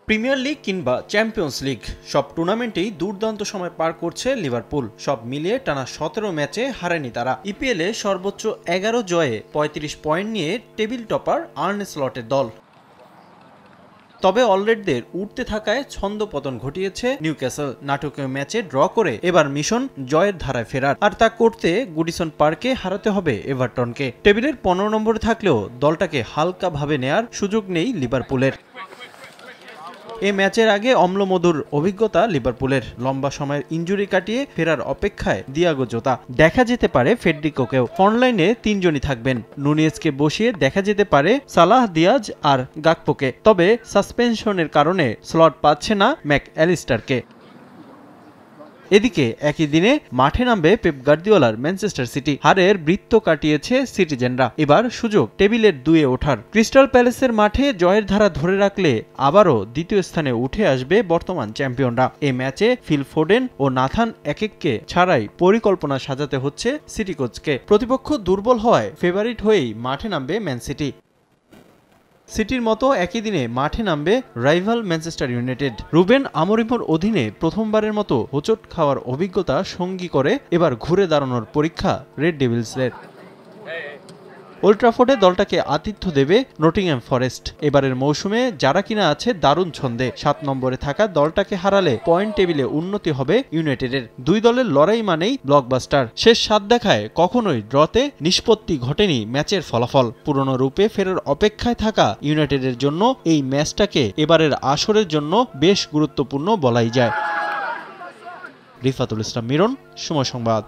Premier league কিংবা champions league সব টুর্নামেন্টেই দুর্দান্ত সময় পার করছে লিভারপুল। সব মিলিয়ে টানা ১৭ ম্যাচে হারেনি তারা। ইপিএলে সর্বোচ্চ ১১ জয়ে ৩৫ পয়েন্ট নিয়ে টেবিল টপার আর্নে স্লটের দল। তবে অলরেডদের উঠতে থাকায় ছন্দপতন ঘটিয়েছে নিউক্যাসল। নাটকীয় ম্যাচে ড্র করে এবার মিশন জয়ের ধারায় ফেরার, আর তা করতে গুডিসন পার্কে হারাতে হবে এভারটনকে। টেবিলের ১৫ নম্বরে থাকলেও দলটাকে হালকাভাবে নেয়ার সুযোগ নেই লিভারপুলের। এই ম্যাচের আগে অম্লমধুর অভিজ্ঞতা লিভারপুলের। লম্বা সময়ের ইনজুরি কাটিয়ে ফেরার অপেক্ষায় দিয়াগো জোতা। দেখা যেতে পারে ফেডরিকোকেও। ফ্রন্টলাইনে তিনজনই থাকবেন। নুনিয়েজকে বসিয়ে দেখা যেতে পারে সালাহ, দিয়াজ আর গাকপোকে। তবে সাসপেনশনের কারণে স্লট পাচ্ছে না ম্যাক অ্যালিস্টারকে। এদিকে একই দিনে মাঠে নামবে পেপ গার্দিওলার ম্যানচেস্টার সিটি। হারের বৃত্ত কাটিয়েছে সিটিজেনরা, এবার সুযোগ টেবিলের ২-এ ওঠার। ক্রিস্টাল প্যালেসের মাঠে জয়ের ধারা ধরে রাখলে আবারও দ্বিতীয় স্থানে উঠে আসবে বর্তমান চ্যাম্পিয়নরা। এই ম্যাচে ফিল ফোডেন ও নাথান একেককে ছাড়াই পরিকল্পনা সাজাতে হচ্ছে সিটি কোচকে। প্রতিপক্ষ দুর্বল হওয়ায় ফেভারিট হয়েই মাঠে নামবে ম্যান সিটি। সিটির মতো একই দিনে মাঠে নামবে রাইভাল ম্যানচেস্টার ইউনাইটেড। রুবেন আমোরিমোর অধীনে প্রথমবারের মতো হোঁচট খাওয়ার অভিজ্ঞতা সঙ্গী করে এবার ঘুরে দাঁড়ানোর পরীক্ষা রেড ডেভিলসের। ওল্ড ট্রাফোর্ডে দলটাকে আতিথ্য দেবে নটিংহ্যাম ফরেস্ট। এবারের মৌসুমে যারা কিনা আছে দারুণ ছন্দে, ৭ নম্বরে থাকা দলটাকে হারালে পয়েন্ট টেবিলে উন্নতি হবে ইউনাইটেডের। দুই দলের লড়াই মানেই ব্লকবাস্টার। শেষ ৭ দেখায় কখনোই ড্রতে নিষ্পত্তি ঘটেনি ম্যাচের ফলাফল। পুরনো রূপে ফেরার অপেক্ষায় থাকা ইউনাইটেডের জন্য এই ম্যাচটাকে এবারের আসরের জন্য বেশ গুরুত্বপূর্ণ বলাই যায়। রিফাতুল ইসলাম মিরন, সময় সংবাদ।